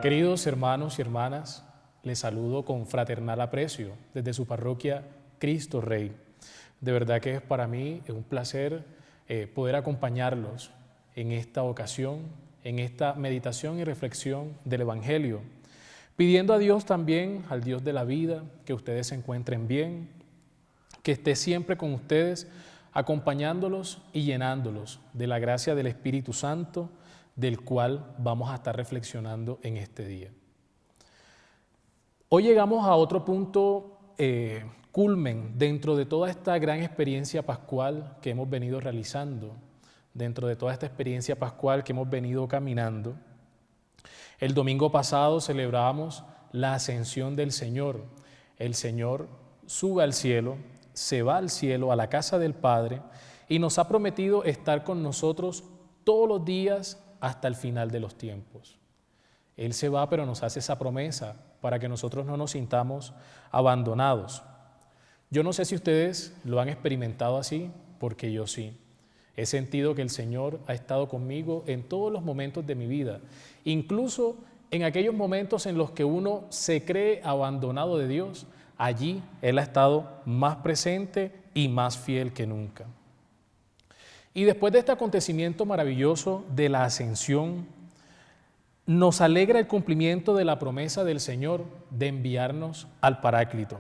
Queridos hermanos y hermanas, les saludo con fraternal aprecio desde su parroquia Cristo Rey. De verdad que es para mí un placer poder acompañarlos en esta ocasión, en esta meditación y reflexión del Evangelio, pidiendo a Dios también, al Dios de la vida, que ustedes se encuentren bien, que esté siempre con ustedes, acompañándolos y llenándolos de la gracia del Espíritu Santo, del cual vamos a estar reflexionando en este día. Hoy llegamos a otro punto culmen dentro de toda esta gran experiencia pascual que hemos venido realizando, dentro de toda esta experiencia pascual que hemos venido caminando. El domingo pasado celebrábamos la ascensión del Señor. El Señor sube al cielo, se va al cielo, a la casa del Padre, y nos ha prometido estar con nosotros todos los días hasta el final de los tiempos. Él se va, pero nos hace esa promesa para que nosotros no nos sintamos abandonados. Yo no sé si ustedes lo han experimentado así, porque yo sí. He sentido que el Señor ha estado conmigo en todos los momentos de mi vida, incluso en aquellos momentos en los que uno se cree abandonado de Dios. Allí Él ha estado más presente y más fiel que nunca. Y después de este acontecimiento maravilloso de la ascensión, nos alegra el cumplimiento de la promesa del Señor de enviarnos al Paráclito,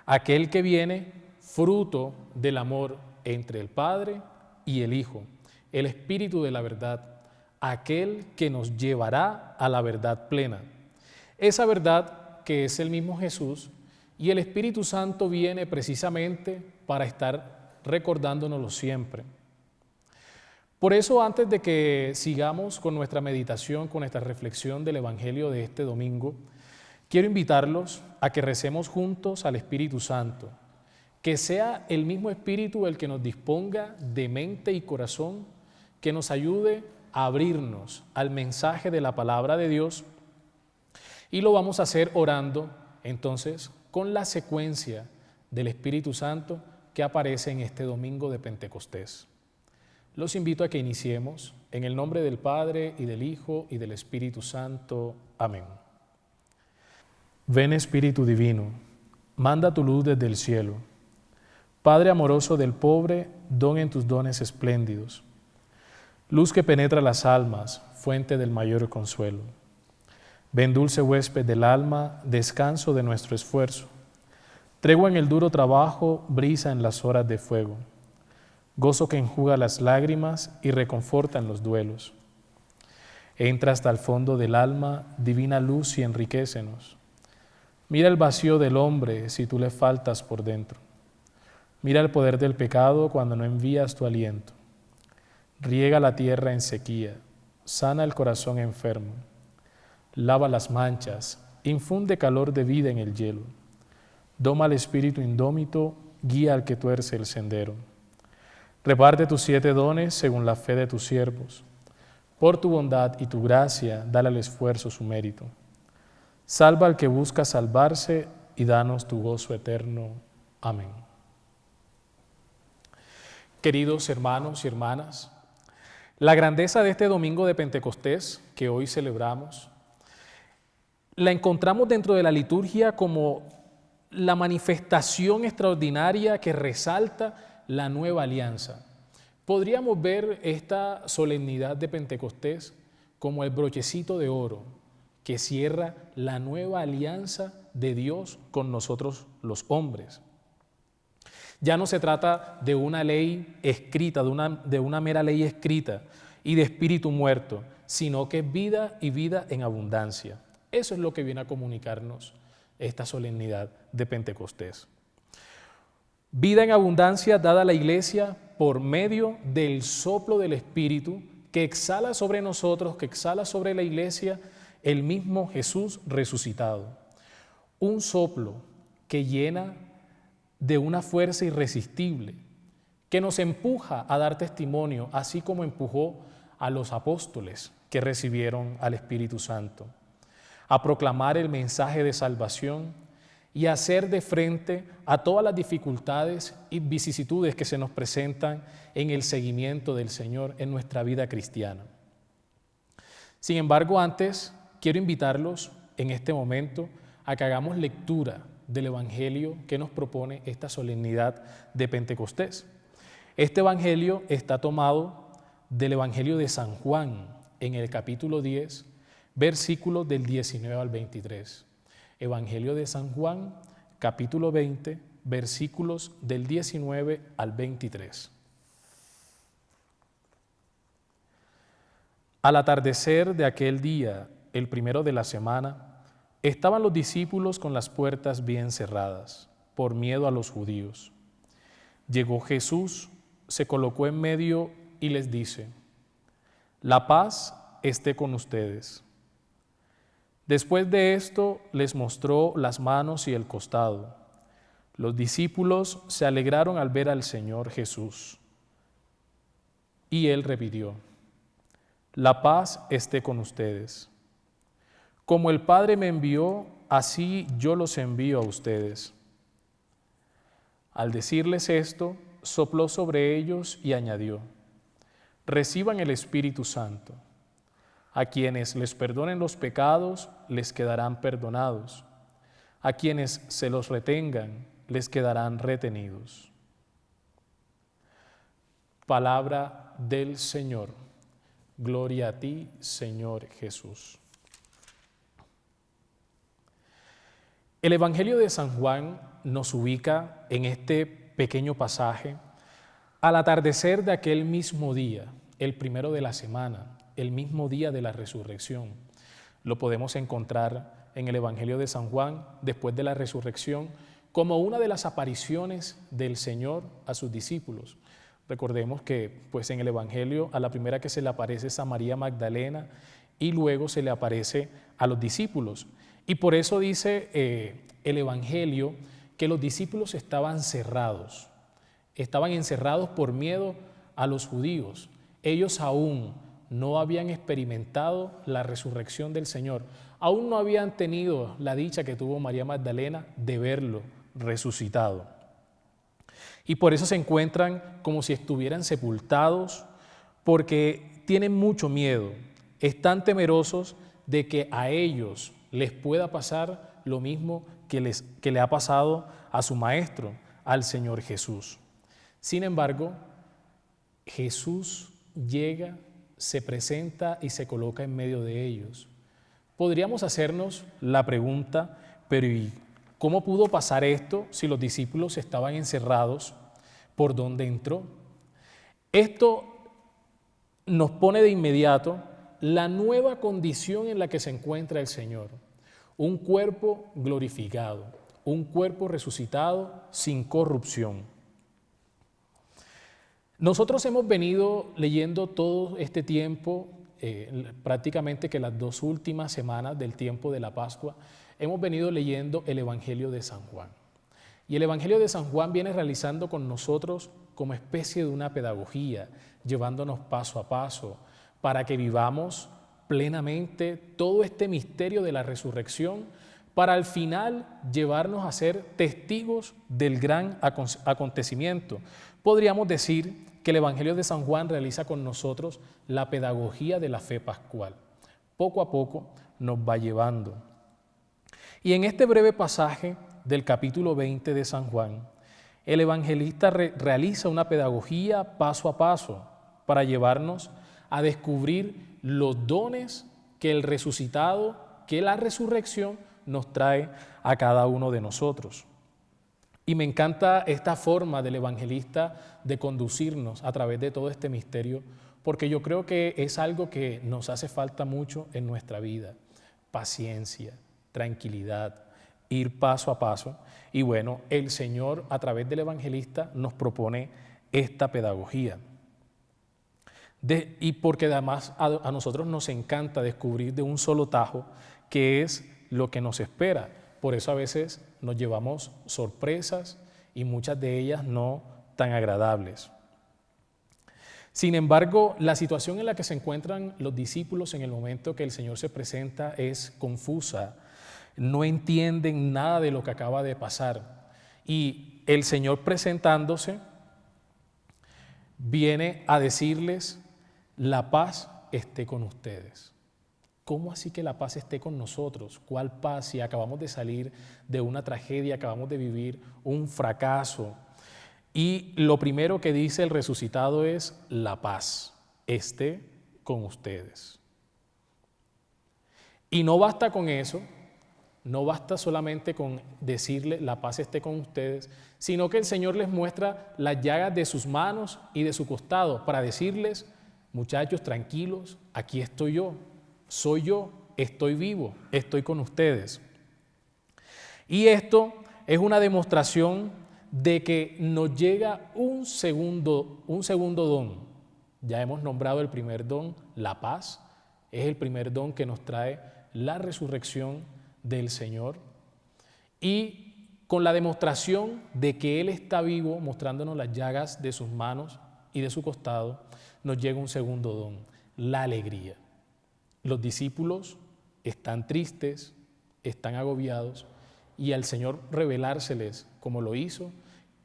aquel que viene fruto del amor entre el Padre y el Hijo, el Espíritu de la verdad, aquel que nos llevará a la verdad plena. Esa verdad que es el mismo Jesús, y el Espíritu Santo viene precisamente para estar recordándonoslo siempre. Por eso, antes de que sigamos con nuestra meditación, con nuestra reflexión del Evangelio de este domingo, quiero invitarlos a que recemos juntos al Espíritu Santo, que sea el mismo Espíritu el que nos disponga de mente y corazón, que nos ayude a abrirnos al mensaje de la palabra de Dios, y lo vamos a hacer orando, entonces, con la secuencia del Espíritu Santo que aparece en este domingo de Pentecostés. Los invito a que iniciemos en el nombre del Padre y del Hijo y del Espíritu Santo. Amén. Ven Espíritu Divino, manda tu luz desde el cielo. Padre amoroso del pobre, don en tus dones espléndidos. Luz que penetra las almas, fuente del mayor consuelo. Ven dulce huésped del alma, descanso de nuestro esfuerzo. Tregua en el duro trabajo, brisa en las horas de fuego. Gozo que enjuga las lágrimas y reconforta en los duelos. Entra hasta el fondo del alma, divina luz, y enriquécenos. Mira el vacío del hombre si tú le faltas por dentro. Mira el poder del pecado cuando no envías tu aliento. Riega la tierra en sequía, sana el corazón enfermo. Lava las manchas, infunde calor de vida en el hielo. Doma al espíritu indómito, guía al que tuerce el sendero. Reparte tus 7 dones según la fe de tus siervos. Por tu bondad y tu gracia, dale al esfuerzo su mérito. Salva al que busca salvarse y danos tu gozo eterno. Amén. Queridos hermanos y hermanas, la grandeza de este domingo de Pentecostés que hoy celebramos, la encontramos dentro de la liturgia como la manifestación extraordinaria que resalta la nueva alianza. Podríamos ver esta solemnidad de Pentecostés como el brochecito de oro que cierra la nueva alianza de Dios con nosotros los hombres. Ya no se trata de una ley escrita, de una mera ley escrita y de espíritu muerto, sino que es vida y vida en abundancia. Eso es lo que viene a comunicarnos esta solemnidad de Pentecostés. Vida en abundancia dada a la Iglesia por medio del soplo del Espíritu que exhala sobre nosotros, que exhala sobre la Iglesia, el mismo Jesús resucitado. Un soplo que llena de una fuerza irresistible, que nos empuja a dar testimonio, así como empujó a los apóstoles que recibieron al Espíritu Santo, a proclamar el mensaje de salvación y hacer de frente a todas las dificultades y vicisitudes que se nos presentan en el seguimiento del Señor en nuestra vida cristiana. Sin embargo, antes quiero invitarlos en este momento a que hagamos lectura del Evangelio que nos propone esta solemnidad de Pentecostés. Este Evangelio está tomado del Evangelio de San Juan, en el capítulo 10, versículos del 19 al 23. Evangelio de San Juan, capítulo 20, versículos del 19 al 23. Al atardecer de aquel día, el primero de la semana, estaban los discípulos con las puertas bien cerradas, por miedo a los judíos. Llegó Jesús, se colocó en medio y les dice: «La paz esté con ustedes». Después de esto les mostró las manos y el costado. Los discípulos se alegraron al ver al Señor Jesús. Y él repitió: «La paz esté con ustedes. Como el Padre me envió, así yo los envío a ustedes». Al decirles esto, sopló sobre ellos y añadió: «Reciban el Espíritu Santo. A quienes les perdonen los pecados, les quedarán perdonados. A quienes se los retengan, les quedarán retenidos». Palabra del Señor. Gloria a ti, Señor Jesús. El Evangelio de San Juan nos ubica en este pequeño pasaje al atardecer de aquel mismo día, el primero de la semana, el mismo día de la resurrección. Lo podemos encontrar en el Evangelio de San Juan, después de la resurrección, como una de las apariciones del Señor a sus discípulos. Recordemos que pues, en el Evangelio a la primera que se le aparece es a María Magdalena y luego se le aparece a los discípulos. Y por eso dice el Evangelio que los discípulos estaban encerrados por miedo a los judíos. Ellos aún no habían experimentado la resurrección del Señor, aún no habían tenido la dicha que tuvo María Magdalena de verlo resucitado. Y por eso se encuentran como si estuvieran sepultados, porque tienen mucho miedo, están temerosos de que a ellos les pueda pasar lo mismo que le ha pasado a su maestro, al Señor Jesús. Sin embargo, Jesús llega, se presenta y se coloca en medio de ellos. Podríamos hacernos la pregunta, pero ¿y cómo pudo pasar esto si los discípulos estaban encerrados? ¿Por dónde entró? Esto nos pone de inmediato la nueva condición en la que se encuentra el Señor. Un cuerpo glorificado, un cuerpo resucitado sin corrupción. Nosotros hemos venido leyendo todo este tiempo, prácticamente que las 2 últimas semanas del tiempo de la Pascua, hemos venido leyendo el Evangelio de San Juan. Y el Evangelio de San Juan viene realizando con nosotros como especie de una pedagogía, llevándonos paso a paso para que vivamos plenamente todo este misterio de la resurrección, para al final llevarnos a ser testigos del gran acontecimiento. Podríamos decir que el Evangelio de San Juan realiza con nosotros la pedagogía de la fe pascual. Poco a poco nos va llevando. Y en este breve pasaje del capítulo 20 de San Juan, el evangelista realiza una pedagogía paso a paso para llevarnos a descubrir los dones que el resucitado, que la resurrección nos trae a cada uno de nosotros. Y me encanta esta forma del evangelista de conducirnos a través de todo este misterio, porque yo creo que es algo que nos hace falta mucho en nuestra vida. Paciencia, tranquilidad, ir paso a paso. Y bueno, el Señor a través del evangelista nos propone esta pedagogía. Y porque además a nosotros nos encanta descubrir de un solo tajo qué es lo que nos espera. Por eso a veces nos llevamos sorpresas y muchas de ellas no tan agradables. Sin embargo, la situación en la que se encuentran los discípulos en el momento que el Señor se presenta es confusa. No entienden nada de lo que acaba de pasar. Y el Señor presentándose viene a decirles: la paz esté con ustedes. ¿cómo así que la paz esté con nosotros? ¿Cuál paz si acabamos de salir de una tragedia, acabamos de vivir un fracaso? Y lo primero que dice el resucitado es: la paz esté con ustedes. Y no basta con eso, no basta solamente con decirle la paz esté con ustedes, sino que el Señor les muestra las llagas de sus manos y de su costado para decirles: muchachos, tranquilos, aquí estoy yo, soy yo, estoy vivo, estoy con ustedes. Y esto es una demostración de que nos llega un segundo don. Ya hemos nombrado el primer don, la paz, es el primer don que nos trae la resurrección del Señor. Y con la demostración de que Él está vivo, mostrándonos las llagas de sus manos y de su costado, nos llega un segundo don, la alegría. Los discípulos están tristes, están agobiados, y al Señor revelárseles como lo hizo,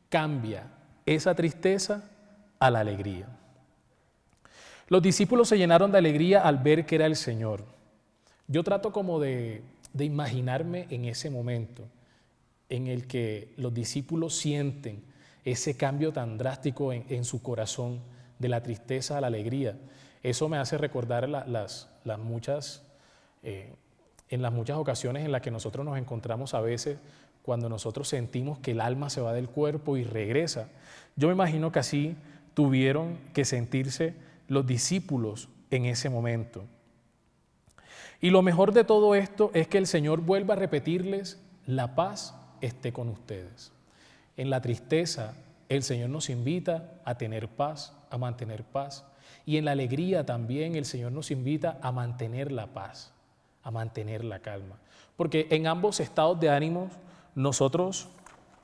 cambia esa tristeza a la alegría. Los discípulos se llenaron de alegría al ver que era el Señor. Yo trato como de imaginarme en ese momento en el que los discípulos sienten ese cambio tan drástico en su corazón, de la tristeza a la alegría. Eso me hace recordar en las muchas ocasiones en las que nosotros nos encontramos a veces cuando nosotros sentimos que el alma se va del cuerpo y regresa. Yo me imagino que así tuvieron que sentirse los discípulos en ese momento. Y lo mejor de todo esto es que el Señor vuelve a repetirles: la paz esté con ustedes. En la tristeza, el Señor nos invita a tener paz, a mantener paz. Y en la alegría también el Señor nos invita a mantener la paz, a mantener la calma. Porque en ambos estados de ánimo nosotros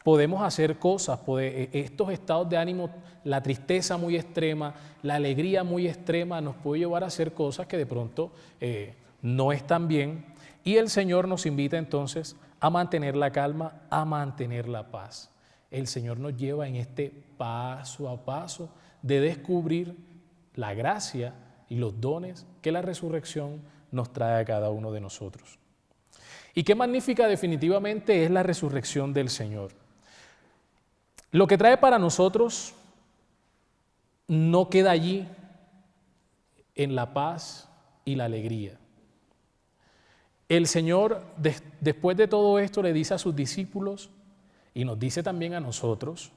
podemos hacer cosas. Estos estados de ánimo, la tristeza muy extrema, la alegría muy extrema, nos puede llevar a hacer cosas que de pronto no están bien. Y el Señor nos invita entonces a mantener la calma, a mantener la paz. El Señor nos lleva en este paso a paso de descubrir la gracia y los dones que la resurrección nos trae a cada uno de nosotros. Y qué magnífica definitivamente es la resurrección del Señor. Lo que trae para nosotros no queda allí en la paz y la alegría. El Señor, después de todo esto, le dice a sus discípulos y nos dice también a nosotros: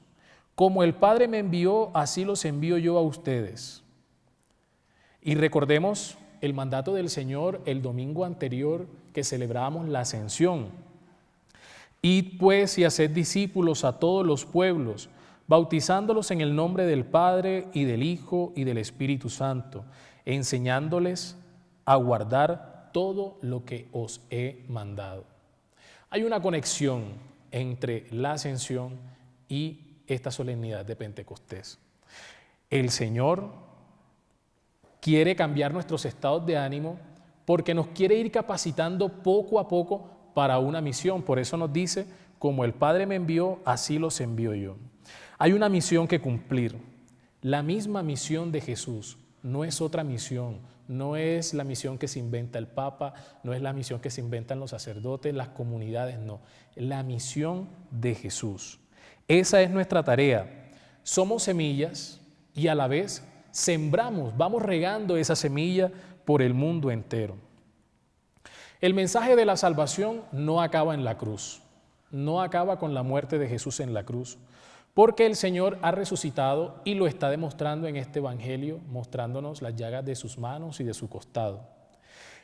como el Padre me envió, así los envío yo a ustedes. Y recordemos el mandato del Señor el domingo anterior que celebramos la Ascensión. Id pues y haced discípulos a todos los pueblos, bautizándolos en el nombre del Padre y del Hijo y del Espíritu Santo, enseñándoles a guardar todo lo que os he mandado. Hay una conexión entre la Ascensión y esta solemnidad de Pentecostés. El Señor quiere cambiar nuestros estados de ánimo porque nos quiere ir capacitando poco a poco para una misión. Por eso nos dice: como el Padre me envió, así los envío yo. Hay una misión que cumplir. La misma misión de Jesús, no es otra misión. No es la misión que se inventa el Papa, no es la misión que se inventan los sacerdotes, las comunidades, no. La misión de Jesús. Esa es nuestra tarea. Somos semillas y a la vez sembramos, vamos regando esa semilla por el mundo entero. El mensaje de la salvación no acaba en la cruz, no acaba con la muerte de Jesús en la cruz, porque el Señor ha resucitado y lo está demostrando en este Evangelio, mostrándonos las llagas de sus manos y de su costado.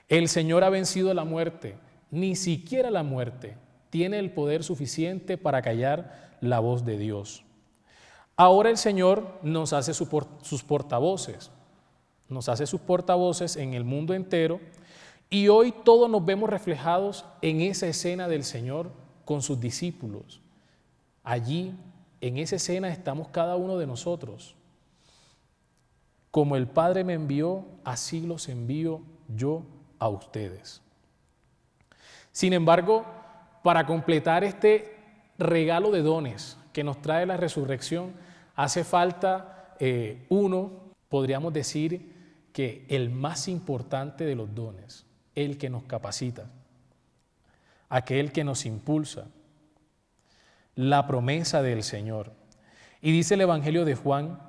El Señor ha vencido la muerte, ni siquiera la muerte tiene el poder suficiente para callar la voz de Dios. Ahora el Señor nos hace sus portavoces, en el mundo entero, y hoy todos nos vemos reflejados en esa escena del Señor con sus discípulos. Allí, en esa escena estamos cada uno de nosotros. Como el Padre me envió, así los envío yo a ustedes. Sin embargo, para completar este regalo de dones que nos trae la resurrección, hace falta podríamos decir que el más importante de los dones, el que nos capacita, aquel que nos impulsa, la promesa del Señor. Y dice el Evangelio de Juan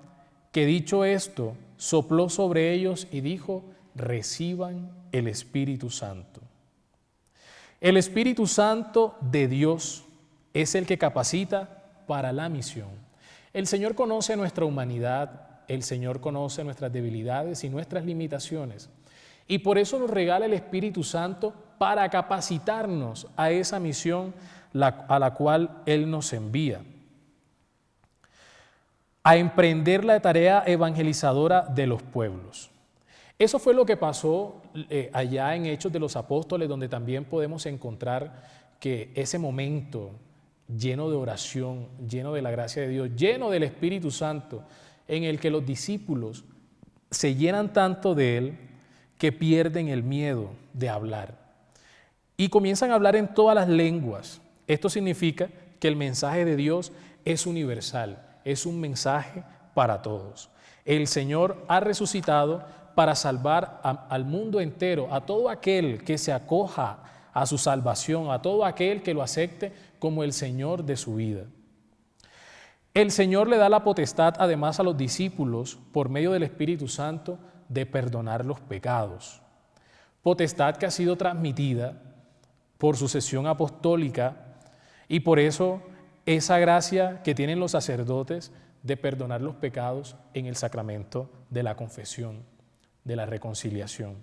que dicho esto, sopló sobre ellos y dijo, reciban el Espíritu Santo. El Espíritu Santo de Dios es el que capacita para la misión. El Señor conoce nuestra humanidad, el Señor conoce nuestras debilidades y nuestras limitaciones. Y por eso nos regala el Espíritu Santo para capacitarnos a esa misión a la cual Él nos envía. A emprender la tarea evangelizadora de los pueblos. Eso fue lo que pasó allá en Hechos de los Apóstoles, donde también podemos encontrar que ese momento lleno de oración, lleno de la gracia de Dios, lleno del Espíritu Santo, en el que los discípulos se llenan tanto de Él que pierden el miedo de hablar y comienzan a hablar en todas las lenguas. Esto significa que el mensaje de Dios es universal, es un mensaje para todos. El Señor ha resucitado para salvar al mundo entero, a todo aquel que se acoja a su salvación, a todo aquel que lo acepte como el Señor de su vida. El Señor le da la potestad además a los discípulos, por medio del Espíritu Santo, de perdonar los pecados. Potestad que ha sido transmitida por sucesión apostólica y por eso esa gracia que tienen los sacerdotes de perdonar los pecados en el sacramento de la confesión, de la reconciliación.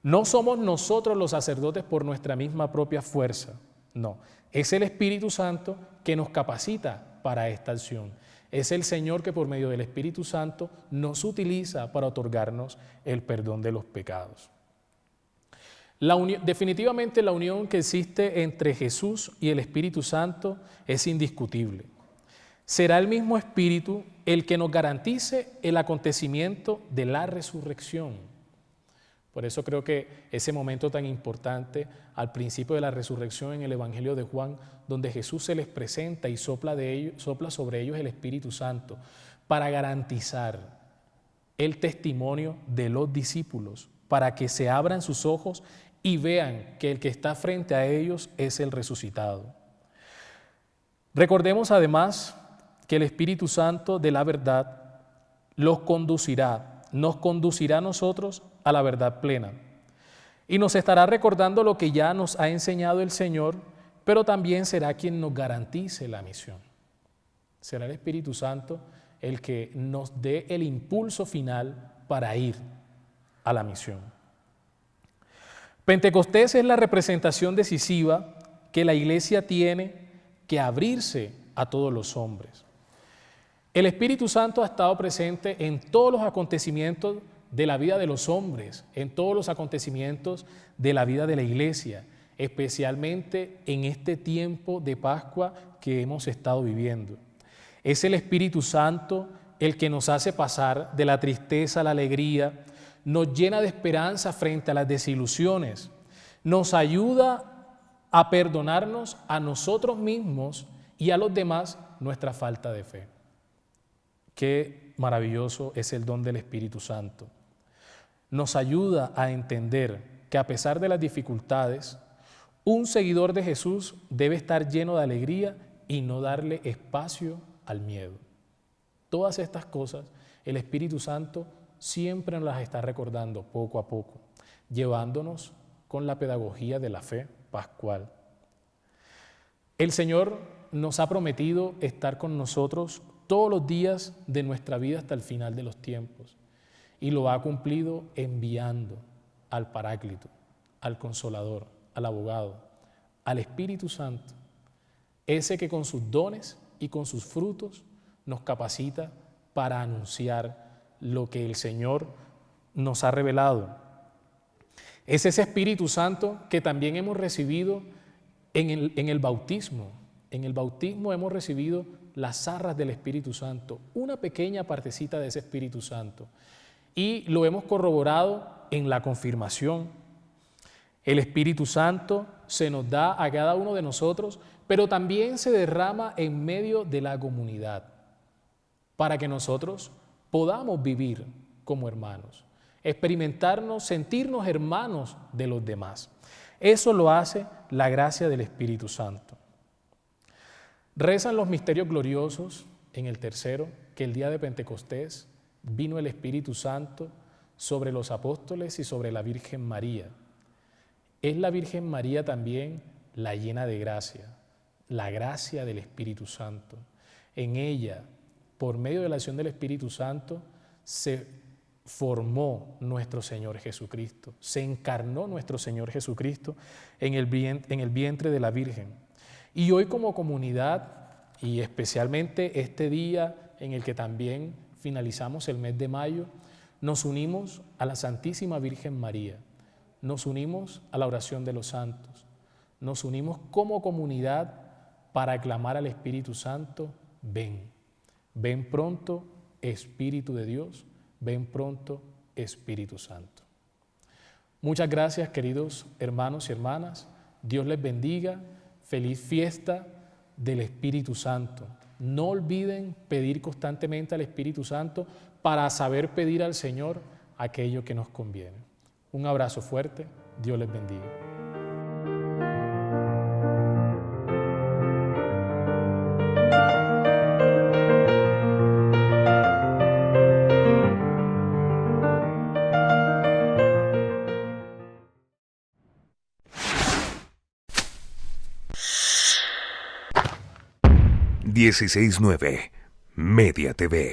No somos nosotros los sacerdotes por nuestra misma propia fuerza, no. Es el Espíritu Santo que nos capacita para esta acción. Es el Señor que por medio del Espíritu Santo nos utiliza para otorgarnos el perdón de los pecados. Definitivamente la unión que existe entre Jesús y el Espíritu Santo es indiscutible. Será el mismo Espíritu el que nos garantice el acontecimiento de la resurrección. Por eso creo que ese momento tan importante al principio de la resurrección en el Evangelio de Juan, donde Jesús se les presenta y sopla sobre ellos el Espíritu Santo para garantizar el testimonio de los discípulos, para que se abran sus ojos y vean que el que está frente a ellos es el resucitado. Recordemos además que el Espíritu Santo de la verdad nos conducirá a nosotros a la verdad plena. Y nos estará recordando lo que ya nos ha enseñado el Señor, pero también será quien nos garantice la misión. Será el Espíritu Santo el que nos dé el impulso final para ir a la misión. Pentecostés es la representación decisiva que la Iglesia tiene que abrirse a todos los hombres. El Espíritu Santo ha estado presente en todos los acontecimientos de la vida de los hombres, en todos los acontecimientos de la vida de la Iglesia, especialmente en este tiempo de Pascua que hemos estado viviendo. Es el Espíritu Santo el que nos hace pasar de la tristeza a la alegría, nos llena de esperanza frente a las desilusiones, nos ayuda a perdonarnos a nosotros mismos y a los demás nuestra falta de fe. Qué maravilloso es el don del Espíritu Santo. Nos ayuda a entender que a pesar de las dificultades, un seguidor de Jesús debe estar lleno de alegría y no darle espacio al miedo. Todas estas cosas, el Espíritu Santo siempre nos las está recordando poco a poco, llevándonos con la pedagogía de la fe pascual. El Señor nos ha prometido estar con nosotros todos los días de nuestra vida hasta el final de los tiempos. Y lo ha cumplido enviando al Paráclito, al Consolador, al Abogado, al Espíritu Santo, ese que con sus dones y con sus frutos nos capacita para anunciar lo que el Señor nos ha revelado. Es ese Espíritu Santo que también hemos recibido en el bautismo. En el bautismo hemos recibido las arras del Espíritu Santo, una pequeña partecita de ese Espíritu Santo. Y lo hemos corroborado en la confirmación. El Espíritu Santo se nos da a cada uno de nosotros, pero también se derrama en medio de la comunidad para que nosotros podamos vivir como hermanos. experimentarnos, sentirnos hermanos de los demás. Eso lo hace la gracia del Espíritu Santo. Rezan los misterios gloriosos en el tercero que el día de Pentecostés vino el Espíritu Santo sobre los apóstoles y sobre la Virgen María. Es la Virgen María también la llena de gracia, la gracia del Espíritu Santo. En ella, por medio de la acción del Espíritu Santo, se formó nuestro Señor Jesucristo, se encarnó nuestro Señor Jesucristo en el vientre de la Virgen. Y hoy como comunidad, y especialmente este día en el que también finalizamos el mes de mayo, nos unimos a la Santísima Virgen María, nos unimos a la oración de los santos, nos unimos como comunidad para aclamar al Espíritu Santo, ven, ven pronto, Espíritu de Dios, ven pronto, Espíritu Santo. Muchas gracias, queridos hermanos y hermanas, Dios les bendiga, feliz fiesta del Espíritu Santo. No olviden pedir constantemente al Espíritu Santo para saber pedir al Señor aquello que nos conviene. Un abrazo fuerte, Dios les bendiga. Dieciséis nueve Media TV.